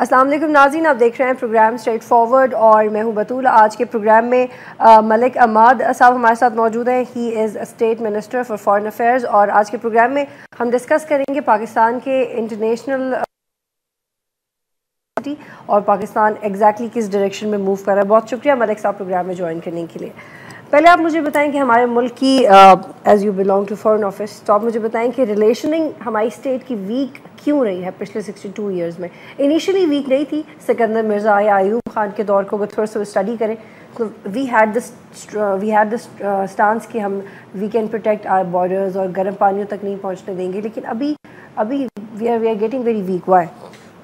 السلام علیکم ناظرین، آپ دیکھ رہے ہیں پروگرام اسٹریٹ فارورڈ اور میں ہوں بطول۔ آج کے پروگرام میں ملک عماد صاحب ہمارے ساتھ موجود ہیں۔ He is state minister for foreign affairs, اور آج کے پروگرام میں ہم ڈسکس کریں گے پاکستان کے انٹرنیشنل اور پاکستان ایگزیکٹلی کس ڈائریکشن میں موو کر رہا ہے۔ بہت شکریہ ملک صاحب پروگرام میں جوائن کرنے کے لیے۔ پہلے آپ مجھے بتائیں کہ ہمارے ملک کی as you belong to foreign office, تو آپ مجھے بتائیں کہ ریلیشننگ ہماری اسٹیٹ کی ویک کیوں رہی ہے پچھلے 62 ایئرز میں؟ انیشلی ویک نہیں تھی، سکندر مرزا یا ایوب خان کے دور کو اگر تھوڑا سا اسٹڈی کریں تو وی ہیڈ دس اسٹانس کہ ہم we can protect our borders اور گرم پانیوں تک نہیں پہنچنے دیں گے، لیکن ابھی we are getting very weak. Why?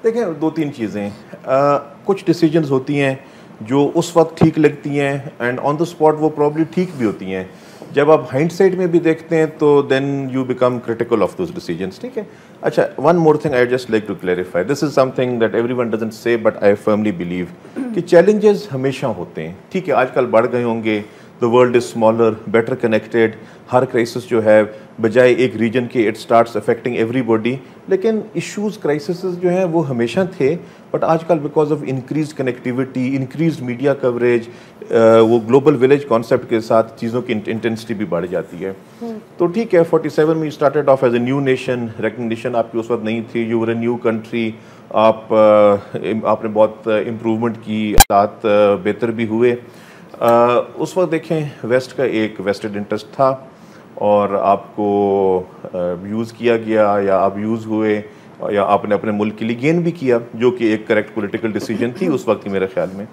دیکھیں، دو تین چیزیں، کچھ ڈیسیجنز ہوتی ہیں جو اس وقت ٹھیک لگتی ہیں اینڈ آن دا اسپاٹ وہ پرابلی ٹھیک بھی ہوتی ہیں۔ جب آپ ہائنڈ سائڈ میں بھی دیکھتے ہیں تو then you become critical of those decisions, ٹھیک ہے۔ اچھا، one more thing I just like to clarify, this is something that everyone doesn't say but I firmly believe کہ چیلنجز ہمیشہ ہوتے ہیں، ٹھیک ہے۔ آج کل بڑھ گئے ہوں گے، the world is smaller, better connected, Hare crisis جو ہے بجائے ایک ریجن کے it starts affecting every body, لیکن ایشوز کرائسسز جو ہیں وہ ہمیشہ تھے، بٹ آج کل because of increase connectivity, increase media coverage, وہ گلوبل ولیج کانسیپٹ کے ساتھ چیزوں کی انٹینسٹی بھی بڑھ جاتی ہے۔ تو ٹھیک ہے، 47 میں started off as a new nation, recognition آپ کی اس وقت نہیں تھی، you were a new country, آپ نے بہت امپروومنٹ کی، حالات بہتر بھی ہوئے۔ اس وقت دیکھیں ویسٹ کا ایک ویسٹڈ انٹرسٹ تھا اور آپ کو یوز کیا گیا، یا آپ یوز ہوئے، یا آپ نے اپنے ملک کے لیے گین بھی کیا، جو کہ ایک کریکٹ پولیٹیکل ڈیسیجن تھی اس وقت کی میرے خیال میں۔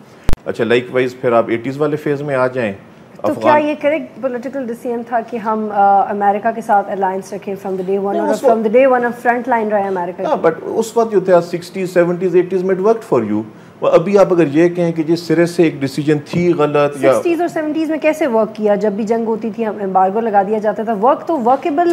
اچھا، لائک وائز پھر آپ 80s والے فیز میں آ جائیں تو کیا یہ کریکٹ پولیٹیکل ڈیسیژن تھا کہ ہم امریکہ کے ساتھ الائنس رکھیں فرام دا ڈے ون، اور فرام دا ڈے ون ہم فرنٹ لائن رہے امریکہ؟ بٹ اس وقت جو تھا 60s 70s 80s میں اٹ ورکڈ فار یو۔ ابھی آپ اگر یہ کہیں کہ جس سرے سے ایک ڈیسیجن تھی غلط، یا 60s اور 70s میں کیسے ورک کیا؟ جب بھی جنگ ہوتی تھی ہم ایمبارگو لگا دیا جاتا تھا، ورک تو ورکیبل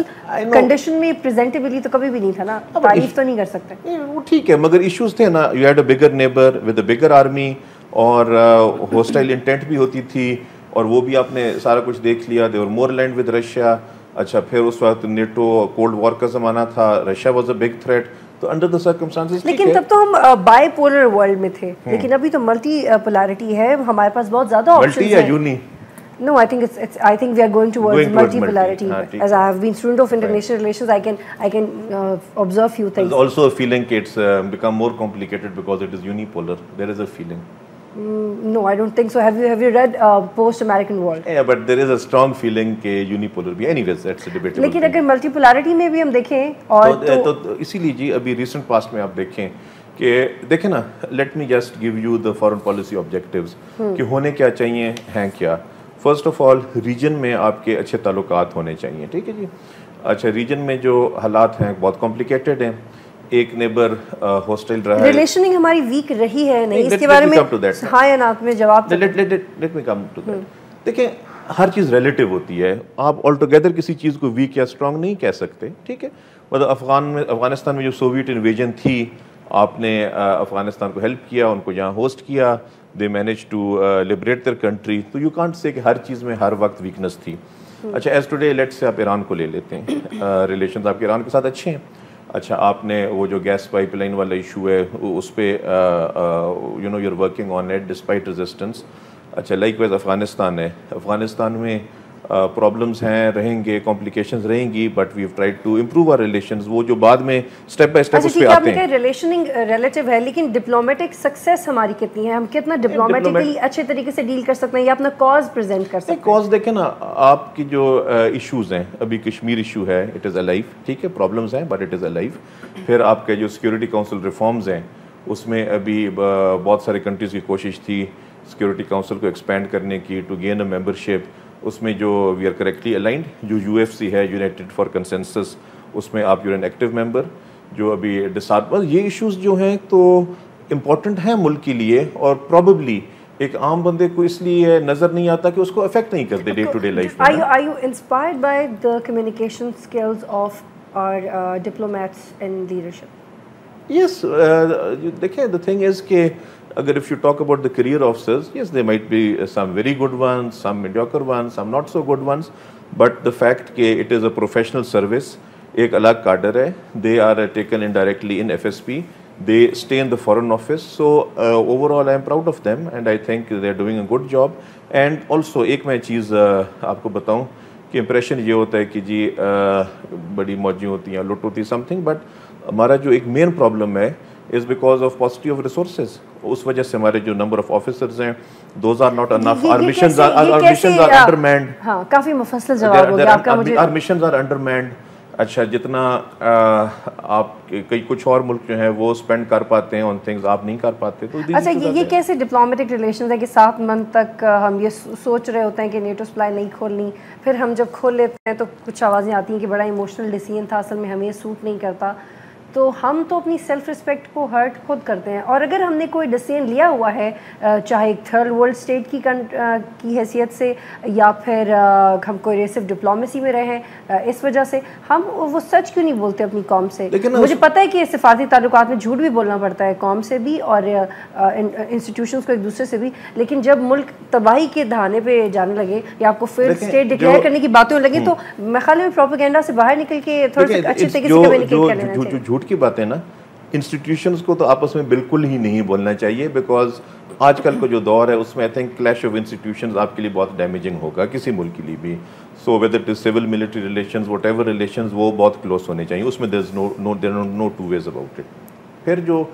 کنڈیشن میں پریزنٹیبلی تو کبھی بھی نہیں تھا نا، تعریف تو نہیں کر سکتے۔ وہ ٹھیک ہے، مگر ایشوز تھے نا، you had a bigger neighbour with a bigger army, اور ہوسٹائل انٹینٹ بھی ہوتی تھی، اور وہ بھی آپ نے سارا کچھ دیکھ لیا، دے ور مور لینڈ ود رشیا۔ اچھا، پھر اس وقت نیٹو کولڈ وار کا زمانہ تھا، Russia was a big threat, تو انڈر دا سرکمسٹانسز، لیکن تب تو ہم بائی پولر ورلڈ میں تھے، لیکن ابھی تو ملٹی پولارٹی ہے، ہمارے پاس بہت زیادہ آپشنز ہیں۔ ملٹی یا uni? No, I think we are going towards multipolarity. As I have been student of international relations, I can observe few things. There's also a feeling that it's become more complicated because it is unipolar. There is a feeling. No, I don't think so. Have you read post-American world? Yeah, but there is a strong feeling کہ unipolar بھی. Anyways, that's a debatable. لیکن اگر multipolarity میں بھی ہم دیکھیں اور تو اسی لیے جی ابھی ریسنٹ پاسٹ میں آپ دیکھیں کہ دیکھیں نا، let me just give you the foreign policy objectives کہ ہونے کیا چاہیے ہیں کیا۔ فرسٹ آف آل، ریجن میں آپ کے اچھے تعلقات ہونے چاہیے، ٹھیک ہے جی۔ اچھا، ریجن میں جو حالات ہیں بہت کمپلیکیٹڈ ہیں، ایک نیبر ہوسٹائل رہا ہے، ریلیشننگ ہماری ویک رہی ہے نہیں، اس کے بارے میں ہاں یا نا میں جواب let me come to that. دیکھیں، ہر چیز ریلیٹیو ہوتی ہے، آپ آل ٹوگیدر کسی چیز کو ویک یا اسٹرانگ نہیں کہہ سکتے، ٹھیک ہے۔ مطلب افغانستان میں جو سوویٹ انویژن تھی، آپ نے افغانستان کو ہیلپ کیا، ان کو یہاں ہوسٹ کیا، they manage to liberate their country, تو یو کانٹ سے کہ ہر چیز میں ہر وقت ویکنس تھی۔ اچھا، ایز ٹوڈے لیٹ سے آپ ایران کو لے لیتے ہیں، ریلیشنز آپ کے ایران کے ساتھ اچھے ہیں۔ اچھا، آپ نے وہ جو گیس پائپ لائن والا ایشو ہے اس پہ you know you are working on it despite resistance. اچھا، لائک وائز افغانستان ہے، افغانستان میں پرابلمس ہیں، رہیں گے، کمپلیکیشنز رہیں گی، but we have tried to improve our relations, وہ جو بعد میں اسٹیپ بائی اسٹیپ اس پہ آتے ہیں۔ ریلیشننگ ریلیٹیو ہے، لیکن ڈپلومیٹک سکسیس ہماری کتنی ہے؟ ہم کتنا ڈپلومیٹکلی اچھے طریقے سے ڈیل کر سکتے ہیں یا اپنا کاز پریزنٹ کر سکتے ہیں؟ کاز دیکھیں نا، آپ کی جو ایشوز ہیں، ابھی کشمیر ایشو ہے، اٹ از الائیو، ٹھیک ہے، پرابلمز ہیں بٹ اٹ از الائیو۔ پھر آپ کے جو سیکورٹی کونسل ریفارمز ہیں، اس میں ابھی بہت سارے کنٹریز کی کوشش تھی سیکورٹی کونسل کو ایکسپینڈ کرنے کی، ٹو گین اے ممبرشپ۔ اس میں جو وی آر کریکٹلی الائنڈ، جو UFC ہے، یونائٹڈ فار کنسنسس، اس میں آپ یو این ایکٹیو ممبر، جو ابھی یہ ایشوز جو ہیں تو امپورٹنٹ ہیں ملک کے لیے، اور پروبیبلی ایک عام بندے کو اس لیے نظر نہیں آتا کہ اس کو افیکٹ نہیں کرتے ڈے ٹو ڈے لائف میں۔ Are you inspired by the communication skills of our diplomats in leadership? Yes, دیکھیں the thing is کہ اگر if you talk about the career officers, yes, there might be some very good ones, some mediocre ones, some not so good ones, but the fact کہ it is a professional service، ایک الگ کارڈر ہے، they are taken indirectly in FSP، they stay in the foreign office. So overall I am proud of them and I think they are doing a good job. And also ایک میں چیز آپ کو بتاؤں کہ امپریشن یہ ہوتا ہے کہ جی بڑی موجیں ہوتی ہیں لٹ ہوتی سم تھنگ, بٹ ہمارا جو ایک مین پرابلم ہے is because of paucity of resources. اس وجہ سے ہمارے جو number of officers ہیں those are not enough. Our missions are undermanned. ہاں کافی مفصل جواب ہو گیا آپ کا مجھے. Our missions are undermanned. اچھا جتنا آپ کئی کچھ اور ملک جو ہیں وہ اسپینڈ کر پاتے ہیں آن تھنگس آپ نہیں کر پاتے. تو اچھا یہ کیسے ڈپلومیٹک ریلیشنز ہے کہ 7 منتھ تک ہم یہ سوچ رہے ہوتے ہیں کہ نیٹو سپلائی نہیں کھولنی, پھر ہم جب کھول لیتے ہیں تو کچھ آوازیں آتی ہیں کہ بڑا ایموشنل ڈیسیژن تھا, اصل میں ہمیں یہ سوٹ نہیں کرتا. تو ہم تو اپنی سیلف رسپیکٹ کو ہرٹ خود کرتے ہیں. اور اگر ہم نے کوئی ڈیسیژن لیا ہوا ہے چاہے ایک تھرڈ ورلڈ اسٹیٹ کی حیثیت سے یا پھر ہم کوئریسو ڈپلومیسی میں رہے ہیں اس وجہ سے, ہم وہ سچ کیوں نہیں بولتے اپنی قوم سے؟ مجھے پتہ ہے کہ سفارتی تعلقات میں جھوٹ بھی بولنا پڑتا ہے قوم سے بھی اور انسٹیٹیوشنس کو ایک دوسرے سے بھی, لیکن جب ملک تباہی کے دہانے پہ جانے لگے یا آپ کو فیلڈ اسٹیٹ ڈکلیئر کرنے کی باتیں لگیں تو میں خیال میں پروپیگنڈا سے باہر نکل کے تھوڑا سا اچھی طریقے سے کمیونیکیٹ کر لینا چاہیے. کی بات ہے نا, انسٹیٹیوشنز کو تو آپس میں بالکل ہی نہیں بولنا چاہیے بیکاز آج کل کا جو دور ہے اس میں I think clash of institutions آپ کے لیے بہت ڈیمیجنگ ہوگا کسی ملک کے لیے بھی. So whether it is civil military relations what ever relations وہ بہت کلوز ہونے چاہیے, اس میں دیر is know two ways about it. پھر جو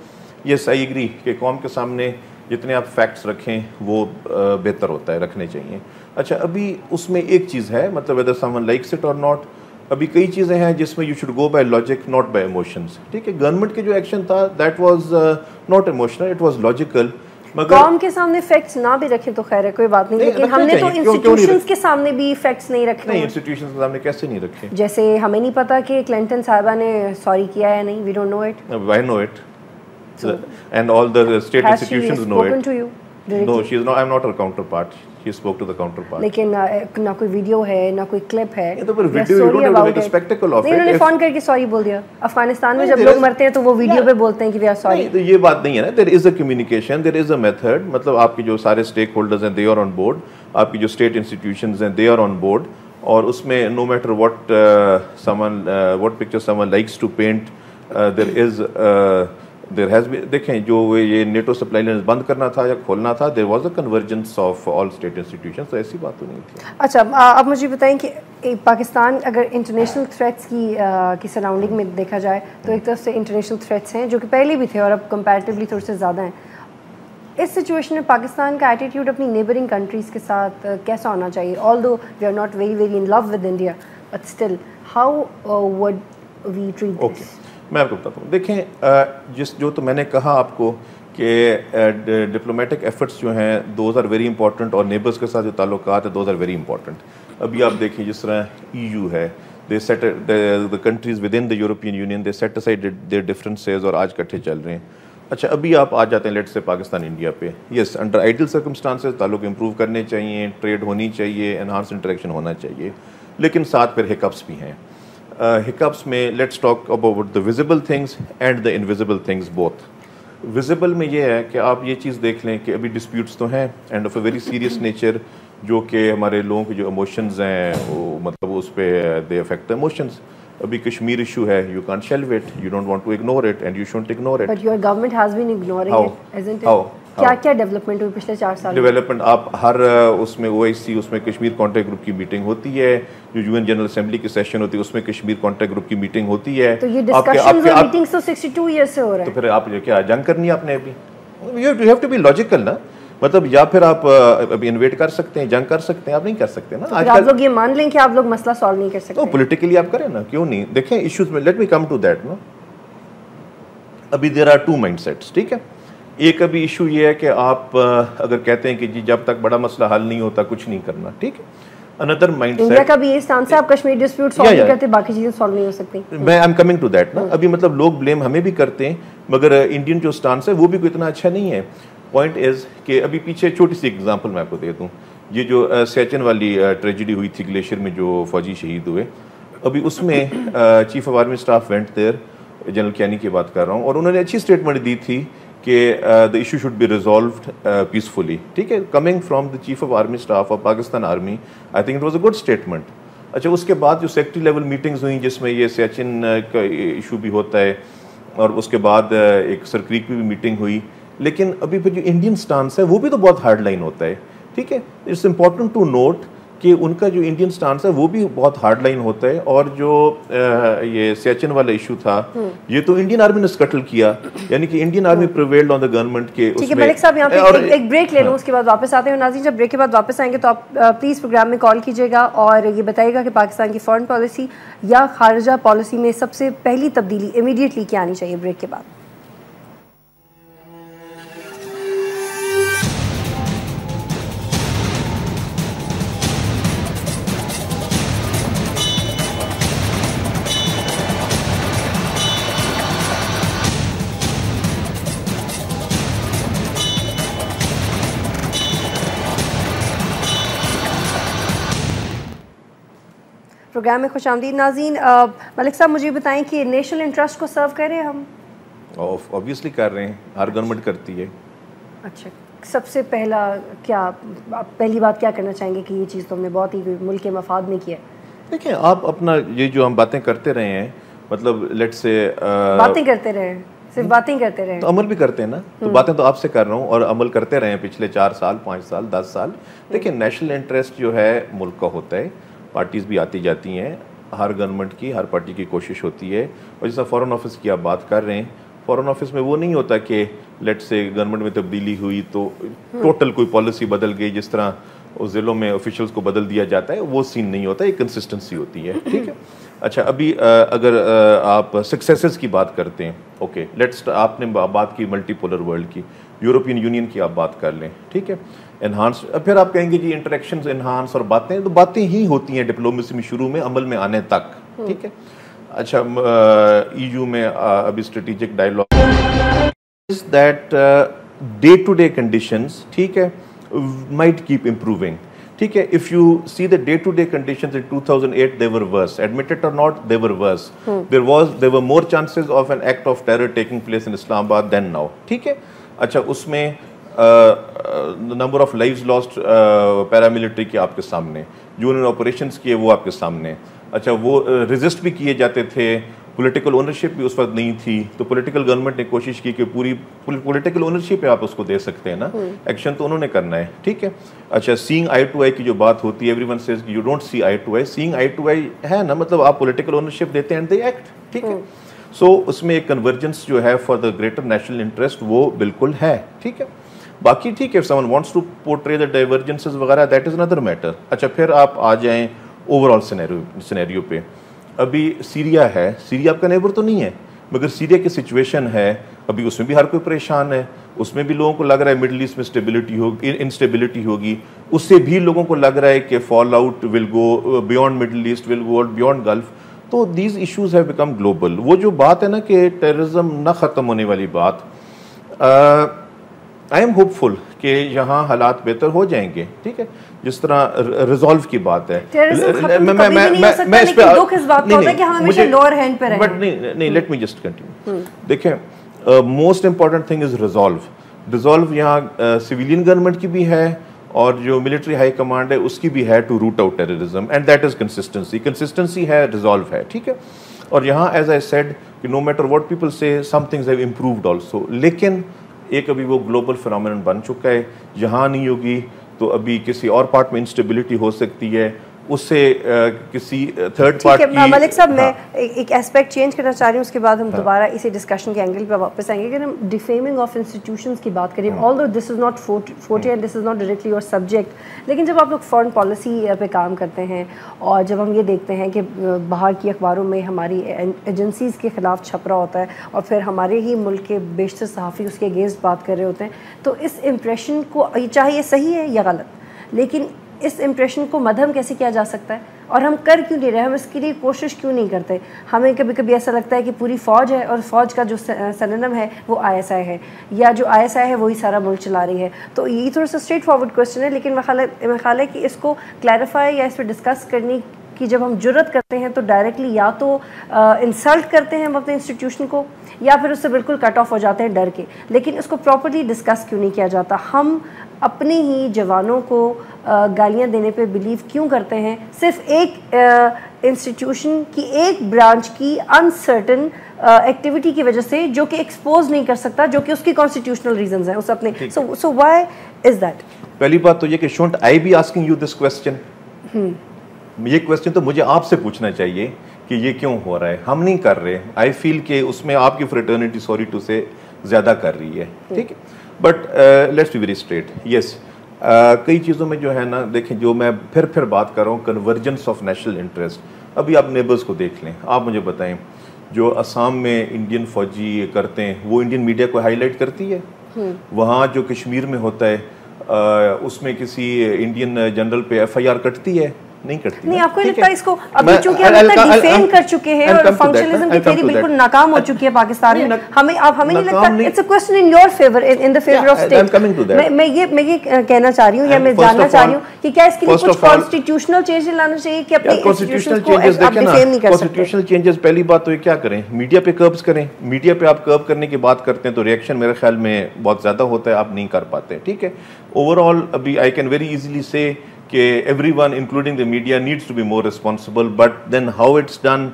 یس آئی ایگری کہ قوم کے سامنے جتنے آپ فیکٹس رکھیں وہ بہتر ہوتا ہے, رکھنے چاہیے. اچھا ابھی اس میں ایک چیز ہے مطلب weather some one likes it اور ناٹ, ابھی کئی چیزیں ہیں جس میں you should go by logic not by emotions. ٹھیک ہے, گورنمنٹ کے جو ایکشن تھا that was not emotional, it was logical. قوم کے سامنے فیکٹس نہ بھی رکھیں تو خیر ہے کوئی بات نہیں, لیکن ہم نے تو انسٹیٹیوشنز کے سامنے بھی فیکٹس نہیں رکھے. نہیں انسٹیٹیوشنز کے سامنے کیسے نہیں رکھے؟ جیسے ہمیں نہیں پتا کہ کلنٹن صاحبہ نے سوری کیا ہے, نہیں, we don't know it. I know it. And all the state institutions know it. Has she spoken to you? No, she is not. I'm not her counterpart. She spoke to the counterpart. لیکن نہ کوئی video ہے نہ کوئی clip ہے. یہ تو پر video you don't have to make a spectacle of it. انہوں نے فون کر کے سوری بول دیا. افغانستان میں جب لوگ مرتے ہیں تو وہ ویڈیو پہ بولتے ہیں کہ we are sorry. تو یہ بات نہیں ہے نا, there is a communication, there is a method. مطلب آپ کی جو سارے اسٹیک ہولڈرز ہیں they are on board, آپ کی جو اسٹیٹ انسٹیٹیوشنز ہیں they are on board, اور اس میں no matter what what picture someone likes to paint, there has been, دیکھیں جو یہ نیٹو سپلائی لائنز بند کرنا تھا یا کھولنا تھا, there was a convergence of all state institutions, تو ایسی بات تو نہیں تھی. اچھا آپ مجھے بتائیں کہ پاکستان اگر انٹرنیشنل تھریٹس کی سراؤنڈنگ میں دیکھا جائے تو ایک طرف سے انٹرنیشنل تھریٹس ہیں جو کہ پہلے بھی تھے اور اب کمپیریٹیولی تھوڑے سے زیادہ ہیں. اس سچویشن میں پاکستان کا ایٹیٹیوڈ اپنی نیبرنگ کنٹریز کے ساتھ کیسا ہونا چاہیے؟ although we are not very in love with India, but still how would we treat this? میں آپ کو بتاتا ہوں. دیکھیں جو تو میں نے کہا آپ کو کہ ڈپلومیٹک ایفرٹس جو ہیں دوز آر ویری امپورٹنٹ, اور نیبرس کے ساتھ جو تعلقات ہیں دوز آر ویری امپورٹنٹ. ابھی آپ دیکھیں جس طرح EU ہے, دے set the countries within the European Union they set aside their differences اور آج کٹھے چل رہے ہیں. اچھا ابھی آپ آ جاتے ہیں لیٹ سے پاکستان انڈیا پہ. یس انڈر آئیڈیل سرکمسٹانسز تعلق امپروو کرنے چاہیے, ٹریڈ ہونی چاہیے, انہانس انٹریکشن ہونا چاہیے, لیکن ساتھ پھر ہکپس بھی ہیں. ہکپس میں let's talk about the visible things and the invisible things both. Visible میں یہ ہے کہ آپ یہ چیز دیکھ لیں کہ ابھی ڈسپیوٹس تو ہیں and of a very serious nature, جو کہ ہمارے لوگوں کے جو ایموشنز ہیں وہ مطلب اس پہ دے افیکٹ ایموشنز. ابھی کشمیر ایشو ہے, you can't shelve it, you don't want to ignore it and you shouldn't ignore it. But your government has been ignoring it, isn't it? کیا کیا ڈیولپمنٹ ہوئی پچھلے 4 سال؟ ڈیولپمنٹ آپ ہر اس میں OIC اس میں کشمیر کانٹیکٹ گروپ کی میٹنگ ہوتی ہے, جو UN جنرل اسمبلی کی سیشن ہوتی ہے اس میں کشمیر کانٹیکٹ گروپ کی میٹنگ ہوتی ہے. تو یہ ڈسکشنز اور میٹنگز تو 62 ایئرز سے ہو رہے ہیں. تو پھر آپ کیا جنگ کرنی ہے آپ نے ابھی؟ You have to be logical نا, مطلب یا پھر آپ ابھی انویٹ کر سکتے ہیں, جنگ کر سکتے ہیں, آپ نہیں کر سکتے نا. آج آپ لوگ یہ مان لیں کہ آپ لوگ مسئلہ سالو نہیں کر سکتے تو پولیٹیکلی آپ کریں نا, کیوں نہیں. دیکھیں ایشوز میں let me come to that نا. ابھی دیر آر 2 مائنڈ سیٹس. ٹھیک ہے, ایک ابھی ایشو یہ ہے کہ آپ اگر کہتے ہیں کہ جی جب تک بڑا مسئلہ حل نہیں ہوتا کچھ نہیں کرنا. ٹھیک ہے, another mindset انڈیا کا بھی یہ اسٹانس ہے, آپ کشمیر ڈسپیوٹ سالو نہیں کرتے باقی چیزیں سالو نہیں ہو سکتی. میں I am coming to that نا. ابھی مطلب لوگ بلیم ہمیں بھی کرتے ہیں مگر انڈین جو اسٹانس ہے وہ بھی کوئی اتنا اچھا نہیں ہے. پوائنٹ از کہ ابھی پیچھے چھوٹی سی ایگزامپل میں آپ کو دے دوں, یہ جو سیچن والی ٹریجڈی ہوئی تھی گلیشیئر میں جو فوجی شہید ہوئے, ابھی اس میں chief of army staff went there, general Kayani کی بات کر رہا ہوں, اور انہوں نے اچھی اسٹیٹمنٹ دی تھی کہ the issue should be resolved peacefully. ٹھیک ہے, coming from the chief of army staff of Pakistan Army, I think it was a good statement. اچھا اس کے بعد جو سیکٹری لیول میٹنگز ہوئیں جس میں یہ سیچن کا ایشو بھی ہوتا ہے, اور اس کے بعد ایک سر کریک پہ بھی میٹنگ ہوئی. لیکن ابھی پھر جو انڈین سٹانس ہے وہ بھی تو بہت ہارڈ لائن ہوتا ہے, ٹھیک ہے. اٹس امپورٹنٹ ٹو نوٹ کہ ان کا جو انڈین سٹانس ہے وہ بھی بہت ہارڈ لائن ہوتا ہے. اور جو یہ سیاچن والا ایشو تھا یہ تو انڈین آرمی نے اسکٹل کیا, یعنی کہ Indian army prevailed on the government کے. ٹھیک ہے ملک صاحب, یہاں پہ ایک بریک لے لوں, اس کے بعد واپس آتے ہیں. ناظرین جب بریک کے بعد واپس آئیں گے تو آپ پلیز پروگرام میں کال کیجیے گا اور یہ بتائیے گا کہ پاکستان کی فارن پالیسی یا خارجہ پالیسی میں سب سے پہلی تبدیلی امیڈیٹلی کیا آنی چاہیے. بریک کے بعد پروگرام میں خوش آمدید. ناظرین ملک صاحب مجھے بتائیں کہ نیشنل انٹرسٹ کو سرو کر رہے ہیں ہم؟ اوبویسلی کر رہے ہیں, ہر گورنمنٹ کرتی ہے. اچھا, سب سے پہلا پہلی بات کیا کرنا چاہیں گے کہ یہ چیز تو ہم نے بہت ہی ملک کے مفاد میں کیا ہے؟ دیکھیں آپ اپنا یہ جو ہم باتیں کرتے رہے ہیں, مطلب لیٹ سے باتیں کرتے رہے ہیں, صرف باتیں کرتے رہے, تو عمل بھی کرتے ہیں نا. تو باتیں تو آپ سے کر رہا ہوں اور عمل کرتے رہے ہیں پچھلے 4 سال 5 سال 10 سال. دیکھیں نیشنل انٹرسٹ جو ہے ملک کا ہوتا ہے, پارٹیز بھی آتی جاتی ہیں, ہر گورنمنٹ کی ہر پارٹی کی کوشش ہوتی ہے. اور جیسا فارن آفس کی آپ بات کر رہے ہیں, فارن آفس میں وہ نہیں ہوتا کہ لیٹ سے گورنمنٹ میں تبدیلی ہوئی تو ٹوٹل کوئی پالیسی بدل گئی, جس طرح ضلعوں میں آفیشلز کو بدل دیا جاتا ہے, وہ سین نہیں ہوتا, ایک کنسسٹنسی ہوتی ہے, ٹھیک ہے. اچھا ابھی اگر آپ سکسیسز کی بات کرتے ہیں, اوکے لیٹس, آپ نے بات کی ملٹی پولر ورلڈ کی, یورپین یونین کی آپ بات کر لیں, ٹھیک ہے. انہانس, پھر آپ کہیں گے جی انٹریکشنز انہانس, اور باتیں تو باتیں ہی ہوتی ہیں ڈپلومیسی میں شروع میں, عمل میں آنے تک, ٹھیک ہے. اچھا EU میں ابھی strategic dialogue is that day to day conditions, ٹھیک ہے, might keep improving, ٹھیک ہے. if you see the day to day conditions in 2008 they were worse, admit it or not, they were worse. there were more chances of an act of terror taking place in Islamabad than now, ٹھیک ہے. اچھا اس میں number of lives last paramilitary کے آپ کے سامنے, جو انہوں نے آپریشنس کیے وہ آپ کے سامنے. اچھا وہ ریزسٹ بھی کیے جاتے تھے, پولیٹیکل اونرشپ بھی اس وقت نہیں تھی, تو پولیٹیکل گورنمنٹ نے کوشش کی کہ پوری پولیٹیکل اونرشپ آپ اس کو دے سکتے ہیں نا, ایکشن تو انہوں نے کرنا ہے, ٹھیک ہے. اچھا سینگ آئی ٹو آئی کی جو بات ہوتی ہے, everyone says you don't see eye to eye, seeing eye to eye ہے نا, مطلب آپ پولیٹیکل اونرشپ دیتے ہیں اینڈ دے ایکٹ, ٹھیک ہے. سو اس میں ایک کنورجنس جو ہے for the greater national interest وہ بالکل ہے, ٹھیک ہے. باقی ٹھیک ہے, someone wants to portray the divergences وغیرہ, that is another matter. اچھا پھر آپ آ جائیں اوور آل سینیریو پہ. ابھی سیریا ہے, سیریا آپ کا نیبر تو نہیں ہے, مگر سیریا کی سچویشن ہے ابھی, اس میں بھی ہر کوئی پریشان ہے, اس میں بھی لوگوں کو لگ رہا ہے مڈل ایسٹ میں اسٹیبلٹی ہوگی, انسٹیبلٹی ہوگی, اس سے بھی لوگوں کو لگ رہا ہے کہ fall out will go beyond middle asset, will go beyond golf. تو these issues have become global. وہ جو بات ہے نا کہ ٹیررزم نہ ختم ہونے والی بات, آئی ایم ہوپ فل کہ یہاں حالات بہتر ہو جائیں گے, ٹھیک ہے. جس طرح ریزالو کی بات ہے, نہیں لیٹ می جسٹ کنٹینیو. دیکھیں most important thing is resolve. Resolve یہاں سویلین گورنمنٹ کی بھی ہے اور جو ملٹری ہائی کمانڈ ہے اس کی بھی ہے, to root out terrorism, and that is consistency. Consistency ہے, ریزالو ہے, ٹھیک ہے. اور یہاں ایز آئی سیڈ کہ نو میٹر واٹ پیپل سے, some things have improved also, لیکن ایک ابھی وہ گلوبل فینومینن بن چکا ہے, یہاں نہیں ہوگی تو ابھی کسی اور پارٹ میں انسٹیبلٹی ہو سکتی ہے, اس سے کسی تھرڈ پارٹ کی. ملک صاحب میں ایک اسپیکٹ چینج کرنا چاہ رہی ہوں, اس کے بعد ہم دوبارہ اسی ڈسکشن کے اینگل پہ واپس آئیں گے. کہ ہم ڈیفیمنگ آف انسٹیٹیوشنس کی بات کریں, although this is not forty and this is not directly your subject, لیکن جب آپ لوگ فارن پالیسی پہ کام کرتے ہیں اور جب ہم یہ دیکھتے ہیں کہ باہر کی اخباروں میں ہماری ایجنسیز کے خلاف چھپ رہا ہوتا ہے اور پھر ہمارے ہی ملک کے بیشتر صحافی اس کے اگینسٹ بات کر رہے ہوتے ہیں, تو اس امپریشن کو, چاہے یہ صحیح ہے یا غلط, لیکن اس امپریشن کو مدھم کیسے کیا جا سکتا ہے, اور ہم کر کیوں نہیں رہے, ہم اس کے لیے کوشش کیوں نہیں کرتے. ہمیں کبھی کبھی ایسا لگتا ہے کہ پوری فوج ہے اور فوج کا جو سننم ہے وہ ISI ہے, یا جو ISI ہے وہی سارا ملک چلا رہی ہے. تو یہ تھوڑا سا اسٹریٹ فارورڈ کوشچن ہے, لیکن میرا خیال ہے کہ اس کو کلیریفائی یا اس پہ ڈسکس کرنے کی جب ہم جرت کرتے ہیں تو ڈائریکٹلی یا تو انسلٹ کرتے ہیں ہم اپنے انسٹیٹیوشن کو, یا پھر اس سے بالکل کٹ آف ہو جاتے ہیں ڈر کے. لیکن اس کو پراپرلی ڈسکس کیوں نہیں کیا جاتا؟ ہم اپنے ہی جوانوں کو گالیاں دینے پہ بلیو کیوں کرتے ہیں؟ صرف ایک انسٹیٹیوشن کی ایک برانچ کی انسرٹن ایکٹیویٹی کی وجہ سے جو کہ ایکسپوز نہیں کر سکتا, جو کہ اس کی کانسٹیٹیوشنل ریزنز ہیں اس اپنے. So why is that? پہلی بات تو یہ کہ shouldn't I be asking you this question, یہ کوسچن تو مجھے آپ سے پوچھنا چاہیے کہ یہ کیوں ہو رہا ہے. ہم نہیں کر رہے. آئی فیل کہ اس میں آپ کی فریٹرنیٹی سوری ٹو سے زیادہ کر رہی ہے, ٹھیک ہے. But let's be very straight. Yes, کئی چیزوں میں جو ہے نا, دیکھیں جو میں پھر بات کر رہا ہوں, کنورجنس آف نیشنل انٹرسٹ. ابھی آپ نیبرز کو دیکھ لیں, آپ مجھے بتائیں جو اسام میں انڈین فوجی کرتے ہیں وہ انڈین میڈیا کو ہائی لائٹ کرتی ہے؟ وہاں جو کشمیر میں ہوتا ہے اس میں کسی انڈین جنرل پہ ایف آئی آر کٹتی ہے؟ نہیں کرتی. نہیں, آپ کو لگتا ہے اس کو ابھی چونکہ ہم اتنا ڈیفیم کر چکے ہیں اور فنکشنلزم کی تھیوری بالکل ناکام ہو چکی ہے پاکستان میں, ہمیں نہیں لگتا it's a question in your favour, in the favour of state. میں یہ کہنا چاہ رہی ہوں یا میں جاننا چاہ رہی ہوں کہ کیا اس کے لیے کچھ کانسٹیٹیوشنل چینج لانا چاہیے کہ اپنی انسٹیٹیوشنز کو آپ ڈیفیم نہیں کر سکتے؟ کانسٹیٹیوشنل چینجز پہلی بات تو یہ کیا کریں, میڈیا پہ کربز کریں. میڈیا پہ آپ کرب کرنے کی بات کرتے ہیں تو ریئیکشن میرے خیال میں بہت زیادہ ہوتا ہے, آپ نہیں کر پاتے, ٹھیک ہے. اوور آل ابھی آئی کین ویری ایزیلی سے کہ everyone including the media needs to be more responsible, but then how it's done,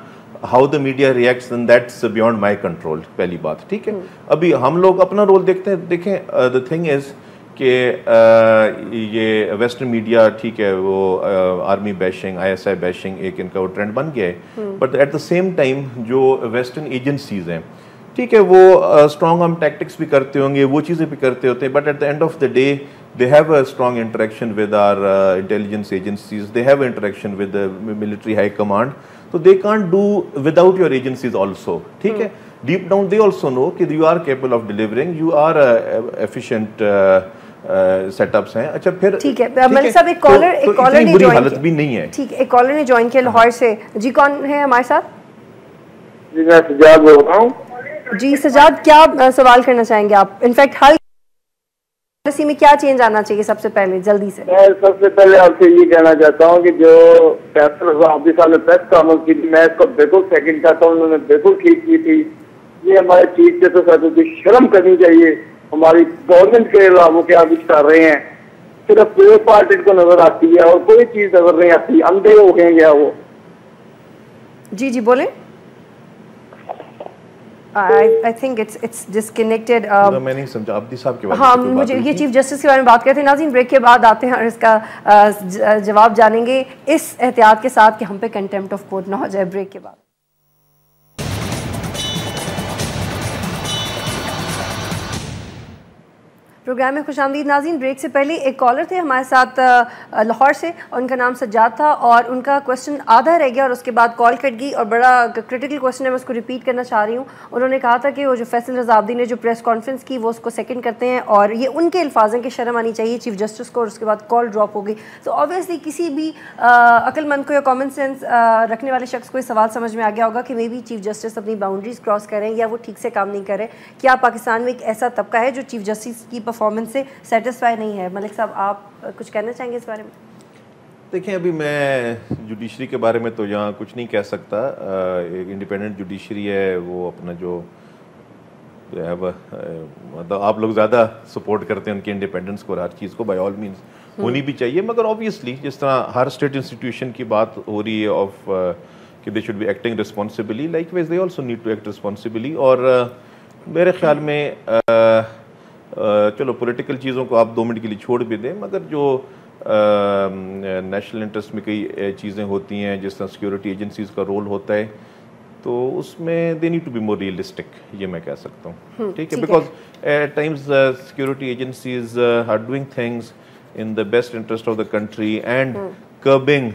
how the media reacts, then that's beyond my control. پہلی بات, ٹھیک ہے. ابھی ہم لوگ اپنا رول دیکھتے ہیں. دیکھیں the thing is کہ یہ ویسٹرن میڈیا, ٹھیک ہے, وہ army bashing, I S I bashing ایک ان کا وہ ٹرینڈ بن گیا ہے, but at the same time جو ویسٹرن ایجنسیز ہیں, ٹھیک ہے, وہ اسٹرانگ آرم ٹیکٹکس بھی کرتے ہوں گے, وہ چیزیں بھی کرتے ہوتے ہیں, but at the end of the day they have a strong interaction with our intelligence agencies, they have interaction with the military high command, so they can't do without your agencies also, ٹھیک ہے. deep down they also know کہ you are capable of delivering, you are efficient setups ہیں. اچھا پھر ٹھیک ہے, ملک صاحب ایک کالر نے بری حالت بھی نہیں ہے. ٹھیک ہے, ایک کالر نے جوائن کیا لاہور سے. جی کون ہے ہمارے ساتھ؟ جی میں سجاد بول رہا ہوں. جی سجاد, کیا سوال کرنا چاہیں گے آپ؟ انفیکٹ حل پالیسی میں کیا چینج آنا چاہیے سب سے پہلے, جلدی سے؟ میں سب سے پہلے آپ سے یہ کہنا چاہتا ہوں کہ جو فیصل صاحب صاحب نے پریس کانفرنس کی تھی, میں اس کو بالکل سیکنڈ کرتا ہوں, انہوں نے بالکل ٹھیک کی تھی. یہ ہمارے چیف جسٹس صاحب کی شرم کرنی چاہیے. ہماری گورنمنٹ کے علاوہ کیا کچھ کر رہے ہیں, صرف پورے پارٹی کو نظر آتی ہے اور کوئی چیز نظر نہیں آتی. اندھے ہو گئے ہیں وہ. جی جی بولیں. I think it's disconnected. میں نہیں سمجھا عبدی صاحب کے بارے میں. ہاں, مجھے یہ چیف جسٹس کے بارے میں بات کرتے ہیں. ناظرین بریک کے بعد آتے ہیں اور اس کا جواب جانیں گے اس احتیاط کے ساتھ کہ ہم پہ کنٹیمپٹ آف کورٹ نہ ہو جائے. بریک کے بعد پروگرام میں خوش آمدید. ناظرین بریک سے پہلے ایک کالر تھے ہمارے ساتھ لاہور سے, اور ان کا نام سجاد تھا, اور ان کا کوسچن آدھا رہ گیا اور اس کے بعد کال کٹ گئی, اور بڑا کرٹیکل کوسچن ہے, میں اس کو ریپیٹ کرنا چاہ رہی ہوں. انہوں نے کہا تھا کہ وہ جو فیصل رضا عابدی نے جو پریس کانفرنس کی وہ اس کو سیکنڈ کرتے ہیں, اور یہ ان کے الفاظ ہیں کہ شرم آنی چاہیے چیف جسٹس کو, اور اس کے بعد کال ڈراپ ہو گئی. تو آبویسلی کسی بھی عقل مند کو یا کامن سینس رکھنے والے شخص کو یہ سوال سمجھ میں آ گیا ہوگا کہ مے بی چیف جسٹس اپنی باؤنڈریز کراس کریں یا وہ ٹھیک سے کام نہیں کریں. کیا پاکستان میں ایک ایسا طبقہ ہے جو چیف جسٹس کی پرفارمنس سے سیٹسفائی نہیں ہے؟ ملک صاحب آپ کچھ کہنا چاہیں گے اس بارے میں؟ دیکھیں ابھی میں جوڈیشری کے بارے میں تو یہاں کچھ نہیں کہہ سکتا. ایک انڈیپینڈنٹ جوڈیشری ہے, وہ اپنا جو مطلب آپ لوگ زیادہ سپورٹ کرتے ہیں ان کی انڈیپینڈنس کو, اور ہر چیز کو بائی آل مینس ہونی بھی چاہیے, مگر آبویسلی جس طرح ہر اسٹیٹ انسٹیٹیوشن کی بات ہو رہی ہے آف کہ they should be acting responsibly, likewise they also need to act responsibly. اور میرے خیال میں چلو پولیٹیکل چیزوں کو آپ 2 منٹ کے لیے چھوڑ بھی دیں, مگر جو نیشنل انٹرسٹ میں کئی چیزیں ہوتی ہیں جس طرح سیکورٹی ایجنسیز کا رول ہوتا ہے, تو اس میں they need to be more realistic, یہ میں کہہ سکتا ہوں, ٹھیک ہے. Because at times security agencies are doing things in the best interest of the country and curbing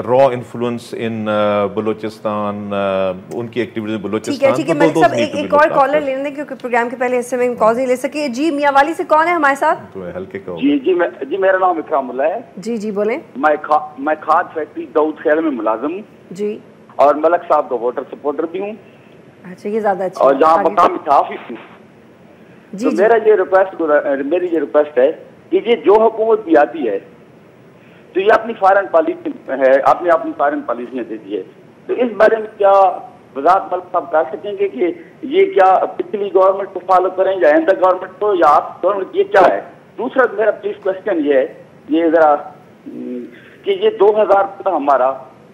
را انفلوئنس ان بلوچستان, ان کی ایکٹیویٹیز بلوچستان. ٹھیک ہے ملک صاحب, ایک اور کالر لینے دیں کیونکہ پروگرام کے پہلے حصے میں کال نہیں لے سکے. جی میاں والی سے کون ہے ہمارے ساتھ؟ تو ہلکے کا جی میرا نام اکرام اللہ ہے. جی جی بولیں. میں کھاد فیکٹری داؤد خیل میں ملازم ہوں. جی. اور ملک صاحب کا ووٹر سپورٹر بھی ہوں. اچھا, یہ زیادہ اچھا. اور جہاں مقامی صحافی ہوں. جی میری یہ ریکویسٹ ہے کہ یہ جو حکومت بھی آتی ہے تو یہ اپنی فارن پالیسی ہے, آپ نے اپنی فارن پالیسیاں دے دی ہے, تو اس بارے میں کیا وزارت ملک صاحب کر سکیں گے کہ یہ کیا پچھلی گورنمنٹ کو فالو کریں یا آئندہ گورنمنٹ کو, یا آپ گورنمنٹ یہ کیا ہے؟ دوسرا میرا پلیز کوشچن یہ ہے, یہ ذرا کہ یہ 2000 ہمارا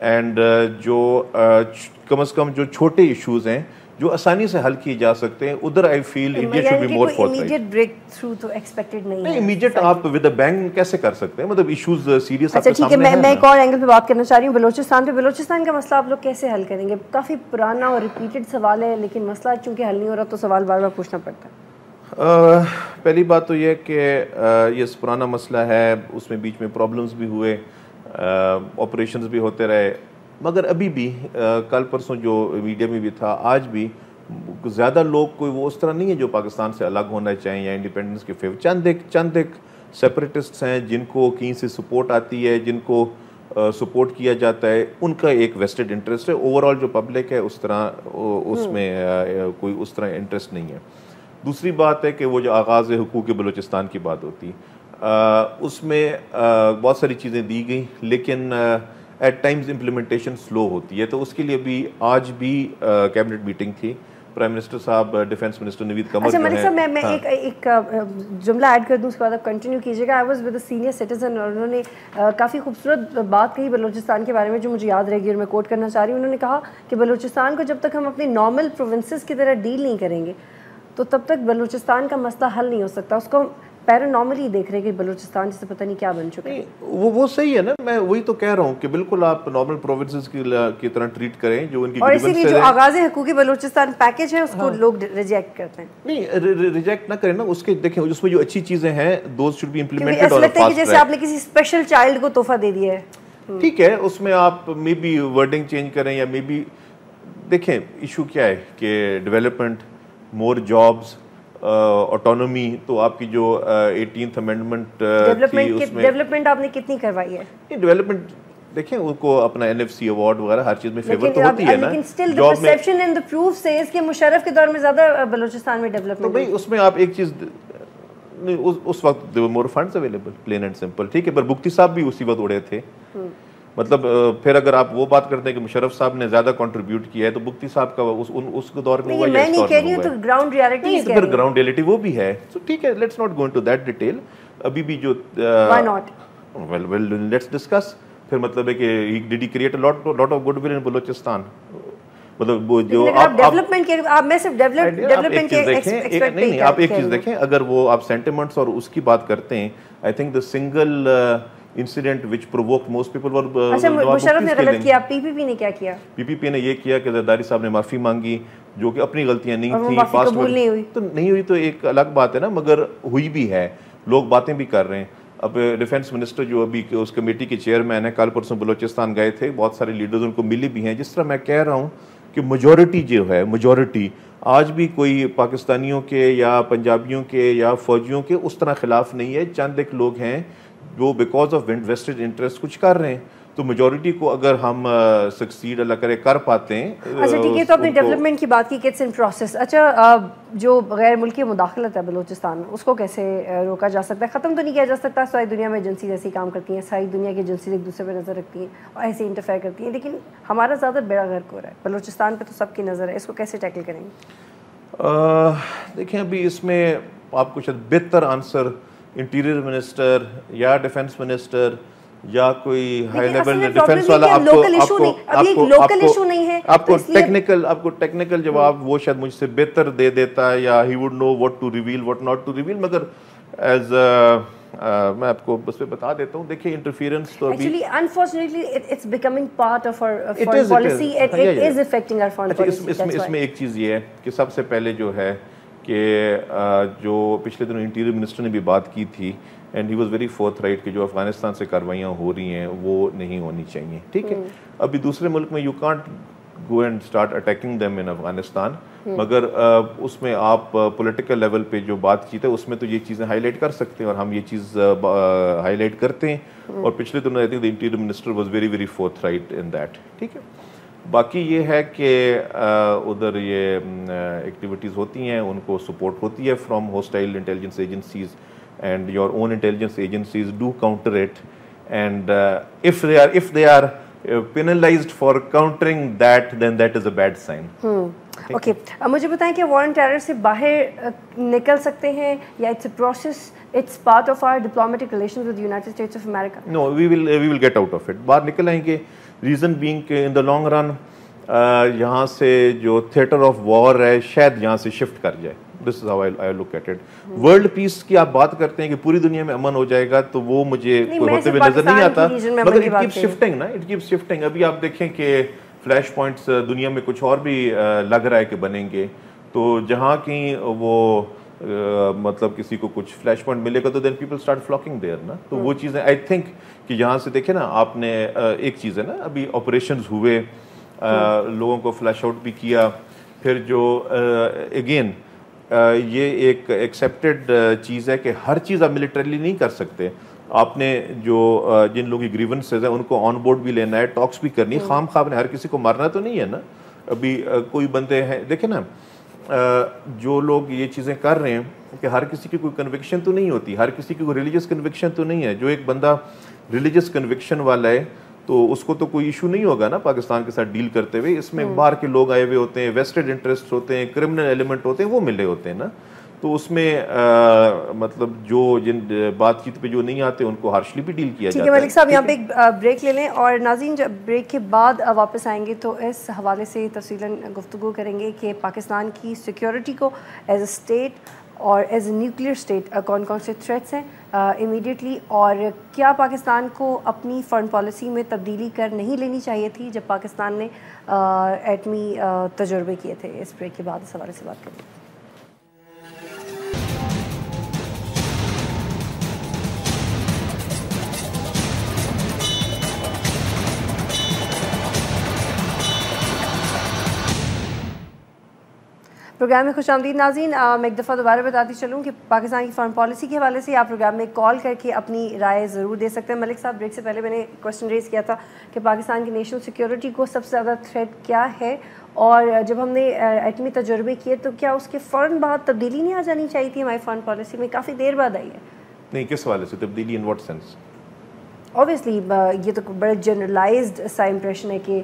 اینڈ جو کم از کم جو چھوٹے ایشوز ہیں جو آسانی سے حل کیے جا سکتے ہیں ادھر I feel India should be more forthright. Immediate breakthrough تو ایکسپیکٹڈ نہیں ہے. امیڈیٹ آپ ود اے بینگ کیسے کر سکتے ہیں, مطلب ایشوز سیریس آپ کے سامنے ہیں. اچھا ٹھیک ہے, میں ایک اور اینگل پہ بات کرنا چاہ رہی ہوں بلوچستان پہ. بلوچستان کا مسئلہ آپ لوگ کیسے حل کریں گے؟ کافی پرانا اور ریپیٹڈ سوال ہے, لیکن مسئلہ چونکہ حل نہیں ہو رہا تو سوال بار بار پوچھنا پڑتا ہے. پہلی بات تو یہ کہ یہ پرانا مسئلہ ہے, اس میں بیچ میں پرابلمز بھی ہوئے, آپریشنز بھی ہوتے رہے, مگر ابھی بھی کل پرسوں جو میڈیا میں بھی تھا, آج بھی زیادہ لوگ کوئی وہ اس طرح نہیں ہے جو پاکستان سے الگ ہونا چاہیں یا انڈیپینڈنس کے فیور. چند ایک سیپریٹسٹس ہیں جن کو کہیں سے سپورٹ آتی ہے, جن کو سپورٹ کیا جاتا ہے, ان کا ایک ویسٹڈ انٹرسٹ ہے. اوور آل جو پبلک ہے اس طرح اس میں کوئی اس طرح انٹرسٹ نہیں ہے. دوسری بات ہے کہ وہ جو آغاز حقوق بلوچستان کی بات ہوتی, اس میں بہت ساری چیزیں دی گئیں, لیکن ایٹ ٹائمز امپلیمنٹیشن سلو ہوتی ہے. تو اس کے لیے بھی آج بھی کیبنٹ میٹنگ تھی, پرائم منسٹر صاحب, ڈیفینس منسٹر نوید قمر. اچھا ملک صاحب, میں ایک جملہ ایڈ کر دوں, اس کے بعد آپ کنٹینیو کیجیے گا. I was with a senior citizen, اور انہوں نے کافی خوبصورت بات کہی بلوچستان کے بارے میں جو مجھے یاد رہے گی اور میں کوٹ کرنا چاہ رہی ہوں. انہوں نے کہا کہ بلوچستان کو جب تک ہم اپنے نارمل پروونسز کی طرح ڈیل نہیں کریں گے تو تب تک بلوچستان کا مسئلہ حل نہیں ہو سکتا. اس کو پیرانارملی دیکھ رہے کہ بلوچستان جسے پتہ نہیں کیا بن چکا ہے. وہ صحیح ہے نا, میں وہی تو کہہ رہا ہوں کہ بالکل آپ نارمل پروونسز کی طرح ٹریٹ کریں جو ان کی. اور اسی لیے جو آغاز حقوقی بلوچستان پیکیج ہے اس کو لوگ ریجیکٹ کرتے ہیں. نہیں ریجیکٹ نہ کریں نا, اس کے دیکھیں اس میں جو اچھی چیزیں ہیں دوز شوڈ بی امپلیمنٹڈ. اور جیسے آپ نے کسی اسپیشل چائلڈ کو تحفہ دے دیا ہے, ٹھیک ہے, اس میں آپ مے بی ورڈنگ چینج کریں, یا مے بی دیکھیں ایشو کیا ہے کہ ڈیولپمنٹ, مور جابز, آٹونومی. تو آپ کی جو 18th امینڈمنٹ تھی اس میں ڈیولپمنٹ آپ نے کتنی کروائی ہے؟ ڈیولپمنٹ دیکھیں ان کو اپنا NFC ایوارڈ وغیرہ ہر چیز میں فیور تو ہوتی ہے نا, لیکن still the perception and the proof says کہ مشرف کے دور میں زیادہ بلوچستان میں ڈیولپمنٹ. تو بھائی اس میں آپ ایک چیز, اس وقت more funds available, plain and simple, ٹھیک ہے, پر بگٹی صاحب بھی اسی وقت اڑے تھے. مطلب پھر اگر آپ وہ بات کرتے ہیں کہ مشرف صاحب نے زیادہ کنٹریبیوٹ کیا ہے تو بگٹی صاحب کا اس دور میں ہوا یا اس دور میں ہوا, تو گراؤنڈ ریالٹی ہے. پھر گراؤنڈ ریالٹی وہ بھی ہے, تو ٹھیک ہے, let's not go into that detail. ابھی بھی جو why not, well let's discuss. پھر مطلب ہے کہ ڈیڈ ہی create lot of goodwill in Balochistan. مطلب وہ جو ڈیولپمنٹ کے آپ میں صرف ڈیولپمنٹ کے ایکسپیکٹ نہیں, آپ ایک چیز دیکھیں, اگر وہ آپ سینٹیمنٹس اور اس کی بات کرتے ہیں, I think the single incident which provoked most people were. اچھا مشرف نے غلط کیا, PPP نے کیا کیا؟ PPP نے یہ کیا کہ زرداری صاحب نے معافی مانگی جو کہ اپنی غلطیاں نہیں تھیں, قبول نہیں ہوئی تو نہیں ہوئی تو ایک الگ بات ہے نا, مگر ہوئی بھی ہے, لوگ باتیں بھی کر رہے ہیں. اب ڈیفینس منسٹر جو ابھی اس کمیٹی کے چیئرمین ہیں, کل پرسوں بلوچستان گئے تھے, بہت سارے لیڈرز ان کو ملی بھی ہیں. جس طرح میں کہہ رہا ہوں کہ میجورٹی جو ہے, میجورٹی آج بھی کوئی پاکستانیوں کے یا پنجابیوں کے یا فوجیوں کے اس طرح خلاف نہیں ہے. چند ایک لوگ ہیں جو بیکاز آف ویسٹڈ انٹرسٹ کچھ کر رہے ہیں, تو میجورٹی کو اگر ہم سکسیڈ اللہ کرے کر پاتے ہیں. اچھا ٹھیک ہے, تو اپنی ڈیولپمنٹ کی بات کی کہ اٹس ان پروسیس. اچھا جو غیر ملکی مداخلت ہے بلوچستان میں, اس کو کیسے روکا جا سکتا ہے؟ ختم تو نہیں کیا جا سکتا, ساری دنیا میں ایجنسیز ایسی کام کرتی ہیں, ساری دنیا کی ایجنسیز ایک دوسرے پہ نظر رکھتی ہیں اور ایسے انٹرفیئر کرتی ہیں, لیکن ہمارا زیادہ بیڑا غرق ہو رہا ہے, بلوچستان پہ تو سب کی نظر ہے, اس کو کیسے ٹیکل کریں گے؟ دیکھیں ابھی اس میں آپ کو شاید بہتر آنسر انٹیریئر منسٹر یا ڈیفینس منسٹر یا کوئی ہائی لیول ڈیفینس والا آپ کو ٹیکنیکل جواب وہ شاید مجھ سے بہتر دے دیتا, یا he would know what to reveal what not to reveal. مگر ایز میں آپ کو بس پہ بتا دیتا ہوں, دیکھیں انٹرفیئرنس تو ابھی actually unfortunately it's becoming part of our foreign policy, it is affecting our foreign policy. اس میں ایک چیز یہ ہے کہ سب سے پہلے جو ہے کہ جو پچھلے دنوں انٹیریئر منسٹر نے بھی بات کی تھی, and he was very forthright کہ جو افغانستان سے کاروائیاں ہو رہی ہیں وہ نہیں ہونی چاہیے, ٹھیک ہے. ابھی دوسرے ملک میں you can't go and start attacking them in Afghanistan, مگر اس میں آپ پولیٹیکل لیول پہ جو بات چیت ہے اس میں تو یہ چیزیں ہائی لائٹ کر سکتے ہیں, اور ہم یہ چیز ہائی لائٹ کرتے ہیں. اور پچھلے دنوں I think the interior minister was very very forthright in that, ٹھیک ہے. باقی یہ ہے کہ ادھر یہ ایکٹیویٹیز ہوتی ہیں, ان کو سپورٹ ہوتی ہے from hostile intelligence agencies, and your own intelligence agencies do counter it, and if they are penalized for countering that, then that is a bad sign. Okay, مجھے بتائیں کہ وار آن ٹیرر سے باہر نکل سکتے ہیں یا it's a process, it's part of our diplomatic relations with the United States of America? No, we will get out of it. باہر نکل آئیں گے ریزن بینگ کہ ان دا لانگ رن یہاں سے جو تھیٹر آف وار ہے شاید یہاں سے شفٹ کر جائے. This is how I look at it. World peace کی آپ بات کرتے ہیں کہ پوری دنیا میں امن ہو جائے گا, تو وہ مجھے ہوتے ہوئے نظر نہیں آتا, مگر اٹ کیپس شفٹنگ نا, اٹ کیپس شفٹنگ. ابھی آپ دیکھیں کہ فلیش پوائنٹس دنیا میں کچھ اور بھی لگ رہا ہے کہ بنیں گے, تو جہاں کہیں وہ مطلب کسی کو کچھ فلیش پوائنٹ ملے گا تو دین پیپل اسٹارٹ فلاکنگ دیئر نا. تو وہ چیزیں آئی تھنک کہ یہاں سے دیکھیں نا آپ نے ایک چیز ہے نا, ابھی آپریشنز ہوئے, لوگوں کو فلیش آؤٹ بھی کیا, پھر جو اگین یہ ایک ایکسیپٹیڈ چیز ہے کہ ہر چیز آپ ملٹریلی نہیں کر سکتے. آپ نے جو جن لوگوں کی گریونسز ہیں ان کو آن بورڈ بھی لینا ہے, ٹاکس بھی کرنی ہے. خام خواہ نے ہر کسی کو مارنا تو نہیں ہے نا. ابھی کوئی بندے ہیں دیکھیں نا, جو لوگ یہ چیزیں کر رہے ہیں کہ ہر کسی کی کوئی کنوکشن تو نہیں ہوتی, ہر کسی کی کوئی ریلیجس کنوکشن تو نہیں ہے. جو ایک بندہ ریلیجس کنوکشن والا ہے تو اس کو تو کوئی ایشو نہیں ہوگا نا پاکستان کے ساتھ ڈیل کرتے ہوئے. اس میں باہر کے لوگ آئے ہوئے ہوتے ہیں, ویسٹڈ انٹرسٹ ہوتے ہیں, کرمنل ایلیمنٹ ہوتے ہیں, وہ ملے ہوتے ہیں نا. تو اس میں مطلب جو جن بات چیت پہ جو نہیں آتے ان کو ہارشلی بھی ڈیل کیا جاتا ہے. ٹھیک ہے ملک صاحب, یہاں پہ ایک بریک لے لیں, اور ناظرین جب بریک کے بعد واپس آئیں گے تو اس حوالے سے تفصیلاً گفتگو کریں گے کہ پاکستان کی سیکیورٹی کو ایز اے اسٹیٹ اور ایز اے نیوکلیئر اسٹیٹ کون کون سے تھریٹس ہیں امیڈیٹلی, اور کیا پاکستان کو اپنی فارن پالیسی میں تبدیلی کر نہیں لینی چاہیے تھی جب پاکستان نے ایٹمی تجربے کیے تھے. اس بریک کے بعد اس حوالے سے بات کریں گے. پروگرام میں خوش آمدید ناظرین. میں ایک دفعہ دوبارہ بتاتی چلوں کہ پاکستان کی فارن پالیسی کے حوالے سے آپ پروگرام میں کال کر کے اپنی رائے ضرور دے سکتے ہیں. ملک صاحب, بریک سے پہلے میں نے کوسچن ریز کیا تھا کہ پاکستان کی نیشنل سیکیورٹی کو سب سے زیادہ تھریٹ کیا ہے, اور جب ہم نے ایٹمی تجربے کیے تو کیا اس کے فوراً بعد تبدیلی نہیں آ جانی چاہیے تھی ہماری فارن پالیسی میں؟ کافی دیر بعد آئی ہے. نہیں, کس حوالے سے تبدیلی, ان واٹ سینس؟ اوبیسلی یہ تو بڑا جنرلائزڈ سا امپریشن ہے کہ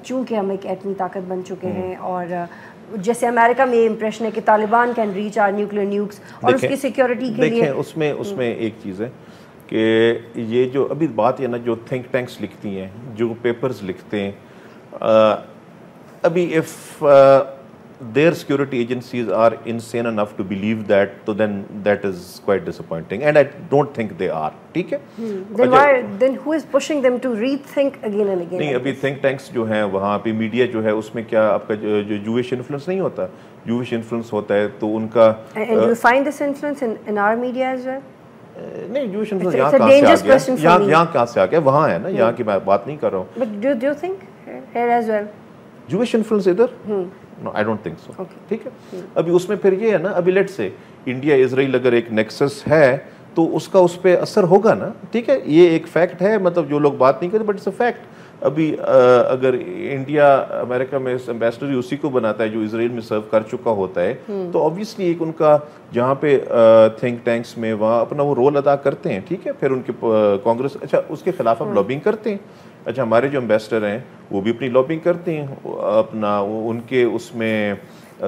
چونکہ ہم ایک ایٹمی طاقت بن چکے ہیں, اور جیسے امریکہ میں یہ امپریشن ہے کہ Taliban can reach our nuclear nukes, اور اس کی سیکیورٹی کے لیے دیکھیں اس میں ایک چیز ہے کہ یہ جو ابھی بات ہے نا, جو تھنک ٹینکس لکھتی ہیں, جو پیپرز لکھتے ہیں, ابھی if their security agencies are insane enough to believe that, so then that is quite disappointing, and I don't think they are. ٹھیک ہے, then who is pushing them to rethink again and again? نہیں, ابھی think tanks جو ہیں وہاں پہ media جو ہے اس میں کیا آپ کا جو جوئش انفلوئنس نہیں ہوتا, جوئش انفلوئنس ہوتا ہے تو ان کا. And you find this influence in our media as well? نہیں, جوئش انفلوئنس یہاں کہاں سے آ گیا, یہاں کہاں سے آ گیا, وہاں ہے نا, یہاں کی میں بات نہیں کر رہا ہوں. But do you think here as well? Jewish influence ادھر? No, I don't think so. ٹھیک ہے, ابھی اس میں پھر یہ ہے نا, ابھی لیٹ سے انڈیا اسرائیل اگر ایک نیکسس ہے تو اس کا اس پہ اثر ہوگا نا. ٹھیک ہے, یہ ایک فیکٹ ہے, مطلب جو لوگ بات نہیں کرتے بٹ اٹس اے فیکٹ. ابھی اگر انڈیا امریکہ میں امبیسڈر ہی اسی کو بناتا ہے جو اسرائیل میں سرو کر چکا ہوتا ہے, تو آبویسلی ایک ان کا جہاں پہ تھنک ٹینکس میں وہاں اپنا وہ رول ادا کرتے ہیں. ٹھیک ہے, پھر ان کے کانگریس, اچھا اس کے خلاف ہم لابنگ کرتے ہیں. اچھا, ہمارے جو امبیسڈر ہیں وہ بھی اپنی لابنگ کرتے ہیں, اپنا ان کے اس میں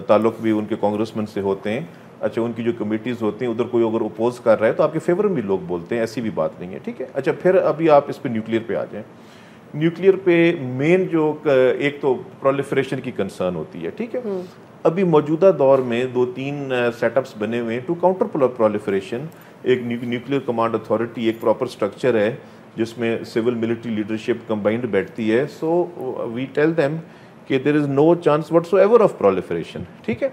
تعلق بھی ان کے کانگریسمین سے ہوتے ہیں. اچھا, ان کی جو کمیٹیز ہوتی ہیں ادھر کوئی اگر اپوز کر رہا ہے تو آپ کے فیور میں بھی لوگ بولتے ہیں, ایسی بھی بات نہیں ہے. ٹھیک ہے, اچھا پھر ابھی آپ اس پہ نیوکلیئر پہ آ جائیں. نیوکلیئر پہ مین جو ایک تو پرولیفریشن کی کنسرن ہوتی ہے. ٹھیک ہے, ابھی موجودہ دور میں 2-3 سیٹ اپس بنے ہوئے ہیں ٹو کاؤنٹر پرولیفریشن. ایک نیوکلیئر کمانڈ اتھارٹی ایک پراپر اسٹرکچر ہے جس میں سول ملٹری لیڈرشپ کمبائنڈ بیٹھتی ہے. سو وی ٹیل دیم کہ there is no chance whatsoever of proliferation. ٹھیک ہے.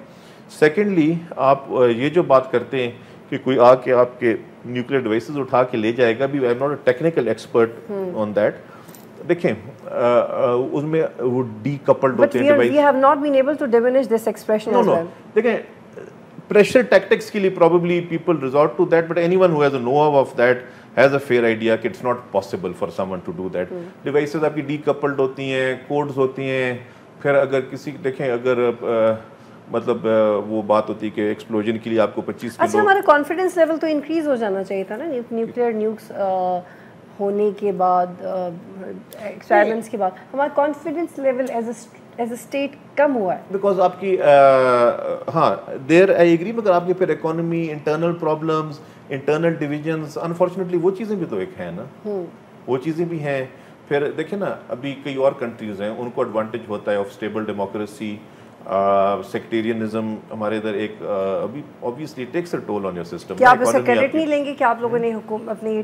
سیکنڈلی, آپ یہ جو بات کرتے ہیں کہ کوئی آ کے آپ کے نیوکلیئر ڈیوائسز اٹھا کے لے جائے گا, بھی I am not a technical expert on that. دیکھیں اس میں وہ ڈی کپلڈ ہوتے ہیں device. We have not been able to diminish this expression as well. دیکھیں پریشر ٹیکٹکس کے لیے probably people resort to that, but anyone who has a know-how of that has a fair idea کہ it's not possible for someone to do that. Devices آپ کی D coupled ہوتی ہیں, codes ہوتی ہیں. پھر اگر کسی دیکھیں اگر مطلب وہ بات ہوتی ہے کہ ایکسپلوژن کے لیے آپ کو 25 اچھا, ہمارا کانفیڈنس لیول تو انکریز ہو جانا چاہیے تھا نا نیوکلیئر نیوکس ہونے کے بعد, ایکسپیریمنٹس کے بعد. ہمارا confidence level as a state کم ہوا ہے بیکاز آپ کی ہاں دیر آئی ایگری, مگر آپ کی پھر economy, internal problems, internal divisions, unfortunately وہ چیزیں بھی تو ایک ہیں نا, وہ چیزیں بھی ہیں. پھر دیکھیں نا ابھی کئی اور کنٹریز ہیں ان کو ایڈوانٹیج ہوتا ہے آف اسٹیبل ڈیموکریسی, سیکٹیرینزم ہمارے ادھر ایک ابھی obviously takes a toll on your system. کیا آپ اس کا کریڈٹ نہیں لیں گے کہ آپ لوگوں نے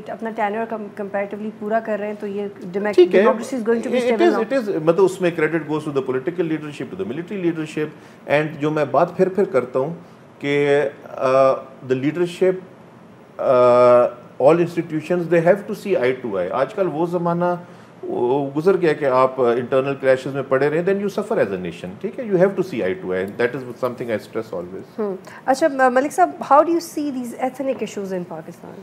اپنا ٹینیور کمپیریٹیولی پورا کر رہے ہیں تو یہ democracy is going to be stable now? It is مطلب اس میں credit goes to the political leadership, to the military leadership. And جو میں بات پھر کرتا ہوں کہ the leadership all institutions they have to see eye to eye. آج کل وہ زمانہ گزر گیا کہ آپ انٹرنل کلیشز میں پڑے رہیں, then you suffer as a nation. ٹھیک ہے, you have to see eye to eye. That is something I stress always. اچھا Malik sahib, how do you see these ethnic issues in Pakistan?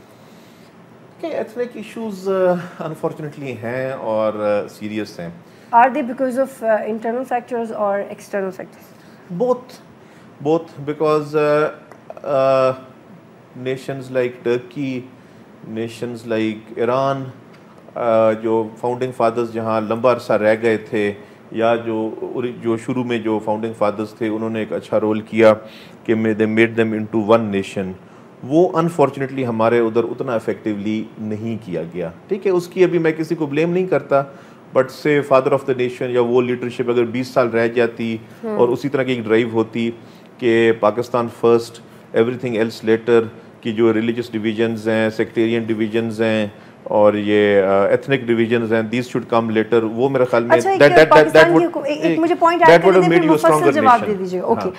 Ethnic issues unfortunately ہیں اور serious ہیں. Are they because of internal factors or external factors? both because nations like Turkey, nations like Iran, جو founding fathers جہاں لمبا عرصہ رہ گئے تھے, یا جو شروع میں جو فاؤنڈنگ فادرز تھے انہوں نے ایک اچھا رول کیا کہ they made them into one nation, وہ انفارچونیٹلی ہمارے ادھر اتنا افیکٹولی نہیں کیا گیا. ٹھیک ہے, اس کی ابھی میں کسی کو بلیم نہیں کرتا, بٹ سے فادر آف دا نیشن یا وہ لیڈرشپ اگر 20 سال رہ جاتی اور اسی طرح کی ایک ڈرائیو ہوتی کہ Pakistan first everything else later, کی جو ریلیجس ڈویژنز ہیں, سیکٹیرین ڈویژنز ہیں اور یہ ایتھنک ڈویژنز ہیں, دیز شوڈ کم لیٹر. وہ میرے خیال میں مجھے پوائنٹ ایڈ کرنے میں مفصل جواب دے دیجیے. اوکے,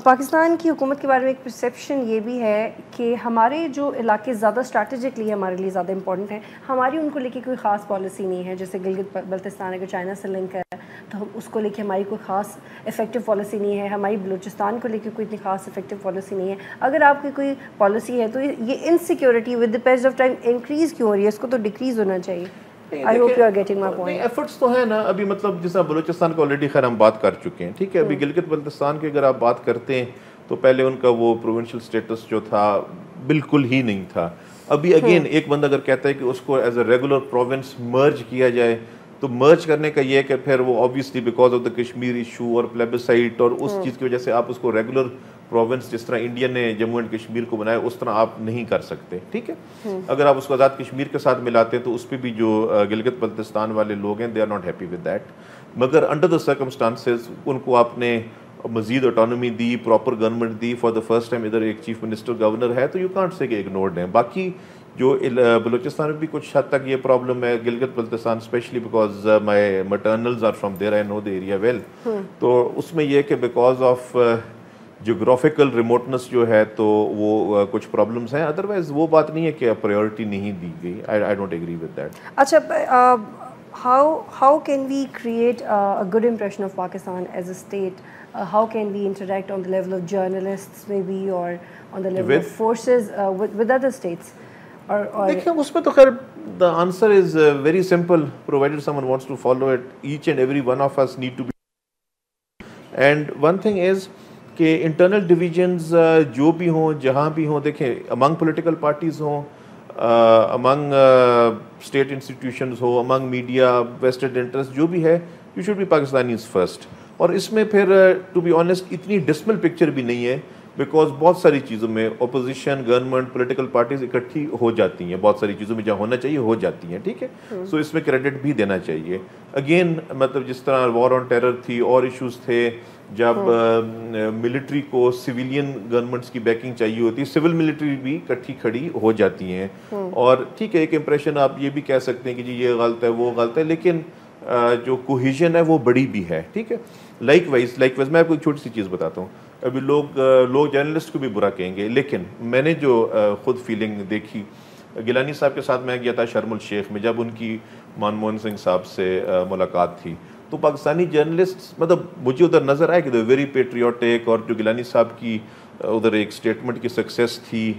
پاکستان کی حکومت کے بارے میں ایک پرسیپشن یہ بھی ہے کہ ہمارے جو علاقے زیادہ اسٹریٹجکلی ہمارے لیے زیادہ امپورٹنٹ ہیں, ہماری ان کو لے کے کوئی خاص پالیسی نہیں ہے. جیسے گلگت بلتستان اگر چائنا سے لنک ہے تو اس کو لے کے ہماری کوئی خاص افیکٹو پالیسی نہیں ہے. ہماری بلوچستان کو لے کے کوئی اتنی خاص افیکٹو پالیسی نہیں ہے. اگر آپ کی کوئی پالیسی ہے تو یہ insecurity with the pace of time increase کیوں ہو رہی ہے؟ اس کو تو ڈیکریز ہونا چاہیے. I hope you are getting my point. Efforts تو ہیں نا ابھی, مطلب جس طرح بلوچستان کو آلریڈی خیر ہم بات کر چکے ہیں. ٹھیک ہے, ابھی گلگت بلتستان کی اگر آپ بات کرتے ہیں تو پہلے ان کا وہ پروونشل اسٹیٹس جو تھا بالکل ہی نہیں تھا. ابھی اگین ایک بندہ اگر کہتا ہے کہ اس کو ایز اے ریگولر پروونس مرج کیا جائے, تو مرج کرنے کا یہ ہے کہ پھر وہ obviously because of the Kashmir issue اور پلیبسائٹ اور اس چیز کی وجہ سے آپ اس کو ریگولر پروونس جس طرح انڈیا نے جموں اینڈ کشمیر کو بنایا اس طرح آپ نہیں کر سکتے. ٹھیک ہے, اگر آپ اس کو آزاد کشمیر کے ساتھ ملاتے ہیں تو اس پہ بھی جو گلگت بلتستان والے لوگ ہیں they are not happy with that. مگر انڈر دا سرکمسٹانسز ان کو آپ نے مزید آٹونومی دی, پراپر گورنمنٹ دی, فار دا فرسٹ ٹائم ادھر ایک چیف منسٹر گورنر ہے, تو یو کانٹ سے کہ اگنورڈ ہیں. باقی جو بلوچستان میں بھی کچھ حد تک یہ پرابلم ہے, Gilgit Baltistan especially because my maternals are from there, I know the area well. تو اس میں یہ کہ بیکاز آف جیوگرافیکل ریموٹنس جو ہے تو وہ کچھ پرابلمس ہیں, ادروائز وہ بات نہیں ہے کہ پرائیورٹی نہیں دی گئی. I don't agree with that. اچھا, how can we create a good impression of Pakistan as a state? How can we interact on the level of journalists maybe, or on the level of forces with other states? دیکھیں اس میں تو خیر the answer is very simple, provided someone wants to follow it. Each and every one of us need to be, and one thing is کہ internal divisions جو بھی ہوں جہاں بھی ہوں, دیکھیں امنگ پولیٹیکل پارٹیز ہوں, امنگ اسٹیٹ انسٹیٹیوشنز ہو, امنگ میڈیا, ویسٹڈ انٹرسٹ جو بھی ہے, you should be Pakistanis first. اور اس میں پھر ٹو بی آنیسٹ اتنی ڈسمل پکچر بھی نہیں ہے, بیکاز بہت ساری چیزوں میں اپوزیشن, گورنمنٹ, پولیٹیکل پارٹیز اکٹھی ہو جاتی ہیں, بہت ساری چیزوں میں جہاں ہونا چاہیے ہو جاتی ہیں. ٹھیک ہے, سو اس میں کریڈٹ بھی دینا چاہیے. اگین مطلب جس طرح وار آن ٹیرر تھی, اور ایشوز تھے جب ملٹری کو سویلین گورنمنٹس کی بیکنگ چاہیے ہوتی ہے, سول ملٹری بھی اکٹھی کھڑی ہو جاتی ہیں. اور ٹھیک ہے, ایک امپریشن آپ یہ بھی کہہ سکتے ہیں کہ جی یہ غلط ہے وہ غلط ہے, لیکن جو کوہیژن ہے وہ بڑی بھی ہے. ٹھیک ہے, لائک وائز میں آپ کو ایک چھوٹی سی چیز بتاتا ہوں. ابھی لوگ جرنلسٹ کو بھی برا کہیں گے, لیکن میں نے جو خود فیلنگ دیکھی, گیلانی صاحب کے ساتھ میں گیا تھا شرم الشیخ میں, جب ان کی منموہن سنگھ صاحب سے ملاقات تھی, تو پاکستانی جرنلسٹ مطلب مجھے ادھر نظر آئے کہ دے ویری پیٹریوٹک, اور جو گیلانی صاحب کی ادھر ایک اسٹیٹمنٹ کی سکسیس تھی,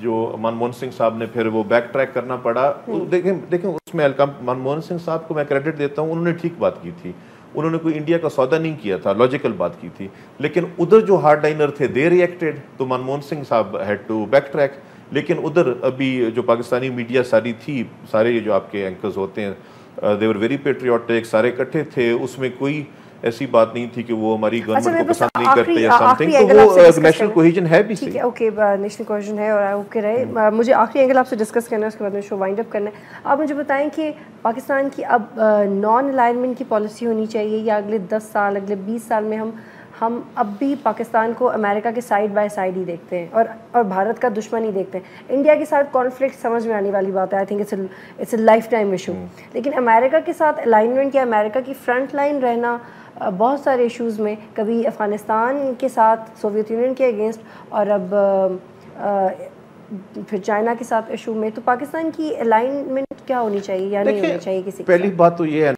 جو منموہن سنگھ صاحب نے پھر وہ بیک ٹریک کرنا پڑا. دیکھیں اس میں منموہن سنگھ صاحب کو میں کریڈٹ دیتا ہوں, انہوں نے ٹھیک بات کی تھی, انہوں نے کوئی انڈیا کا سودا نہیں کیا تھا, لاجیکل بات کی تھی. لیکن ادھر جو ہارڈ لائنر تھے دے ریئیکٹڈ, تو منموہن سنگھ صاحب ہیڈ ٹو بیک ٹریک. لیکن ادھر ابھی جو پاکستانی میڈیا ساری تھی, سارے جو آپ کے اینکرز ہوتے ہیں, دے ور ویری پیٹریوٹک, سارے اکٹھے تھے, اس میں کوئی ایسی بات نہیں تھی کہ وہ ہماری گورنمنٹ کو پسند نہیں کرتے یا سم تھنگ. تو وہ نیشنل کوہیژن ہے بھی صحیح. اوکے نیشنل کوہیژن ہے اور اوکے رہے. مجھے آخری اینگل آپ سے ڈسکس کرنا ہے, اس کے بعد میں شو وائنڈ اپ کرنا ہے. آپ مجھے بتائیں کہ پاکستان کی اب نان الائنمنٹ کی پالیسی ہونی چاہیے یا اگلے 10 سال اگلے 20 سال میں ہم اب بھی پاکستان کو امریکہ کے سائڈ بائی سائڈ ہی دیکھتے ہیں اور بھارت کا دشمن ہی دیکھتے ہیں. انڈیا کے ساتھ کانفلکٹ سمجھ میں آنے والی بات ہے, I think it's a lifetime issue. لیکن امریکہ کے ساتھ الائنمنٹ یا امریکہ کی فرنٹ لائن رہنا بہت سارے ایشوز میں, کبھی افغانستان کے ساتھ سوویت یونین کے اگینسٹ اور اب پھر چائنا کے ساتھ ایشو میں, تو پاکستان کی الائنمنٹ کیا ہونی چاہیے یا نہیں ہونی چاہیے کسی. پہلی بات تو یہ ہے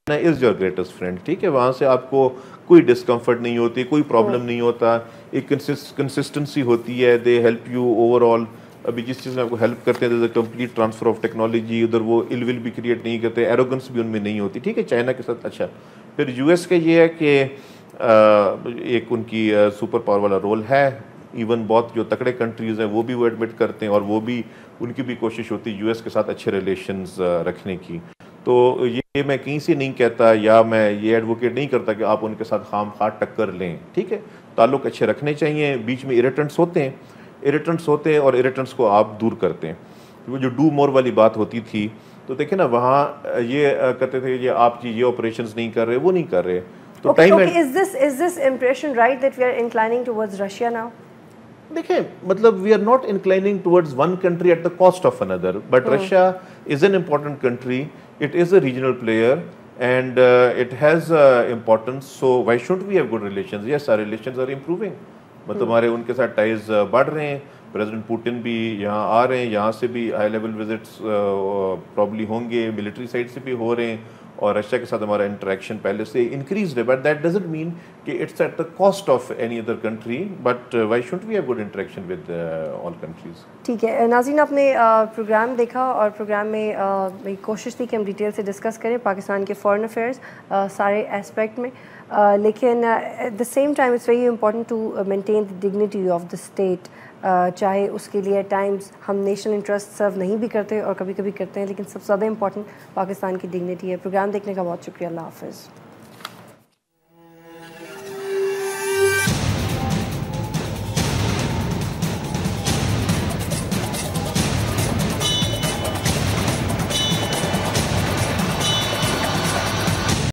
از یور گریٹسٹ فرینڈ, ٹھیک ہے, وہاں سے آپ کو کوئی ڈسکمفرٹ نہیں ہوتی, کوئی پرابلم نہیں ہوتا, ایک کنسسٹنسی ہوتی ہے, they help you over all. ابھی جس چیز میں آپ کو ہیلپ کرتے ہیں کمپلیٹ ٹرانسفر آف ٹیکنالوجی, ادھر وہ ال ول بھی کریٹ نہیں کرتے, ایروگنس بھی ان میں نہیں ہوتی, ٹھیک ہے. چائنا کے ساتھ اچھا. پھر یو ایس کا یہ ہے کہ ایک ان کی سپر پاور والا رول ہے, ایون بہت جو تکڑے کنٹریز ہیں وہ بھی وہ ایڈمٹ کرتے ہیں, اور وہ بھی ان کی بھی کوشش ہوتی ہے یو ایس کے ساتھ اچھے ریلیشنز رکھنے کی. تو یہ میں کہیں سے نہیں کہتا یا میں یہ ایڈوکیٹ نہیں کرتا کہ آپ ان کے ساتھ خام خواہ ٹکر لیں, ٹھیک ہے. تعلق اچھے رکھنے چاہیے, بیچ میں اریٹنٹس ہوتے ہیں اور اریٹنٹس کو آپ دور کرتے ہیں. وہ جو ڈو مور والی بات ہوتی تھی, تو دیکھیں نا وہاں یہ کہتے تھے یہ آپ یہ آپریشنز نہیں کر رہے, وہ نہیں کر رہے. تو time is this impression right that we are inclining towards Russia now? دیکھیں مطلب we are not inclining towards one country at the cost of another, but Russia is an important country, it is a regional player and it has importance. So why should we have good relations? Yes our relations are improving, مطلب ہمارے ان کے ساتھ ties بڑھ رہے ہیں. President Putin بھی یہاں آ رہے ہیں, یہاں سے بھی ہائی لیول وزٹس پرابلی ہوں گے, ملٹری سائڈ سے بھی ہو رہے ہیں, اور رشیا کے ساتھ ہمارا انٹریکشن پہلے سے انکریزڈ ہے. بٹ دیٹ ڈزنٹ مین کہ it's at the cost of any other country, but why should we have good interaction with all countries. ٹھیک ہے ناظرین, آپ نے پروگرام دیکھا اور پروگرام میں میری کوشش تھی کہ ہم ڈیٹیل سے ڈسکس کریں پاکستان کے فارن افیئرس سارے اسپیکٹ میں, لیکن at the same time it's very important to maintain the dignity of the state. چاہے اس کے لیے ٹائمز ہم نیشنل انٹرسٹ سرو نہیں بھی کرتے اور کبھی کبھی کرتے ہیں, لیکن سب سے زیادہ امپورٹنٹ پاکستان کی ڈگنیٹی ہے. پروگرام دیکھنے کا بہت شکریہ, اللہ حافظ.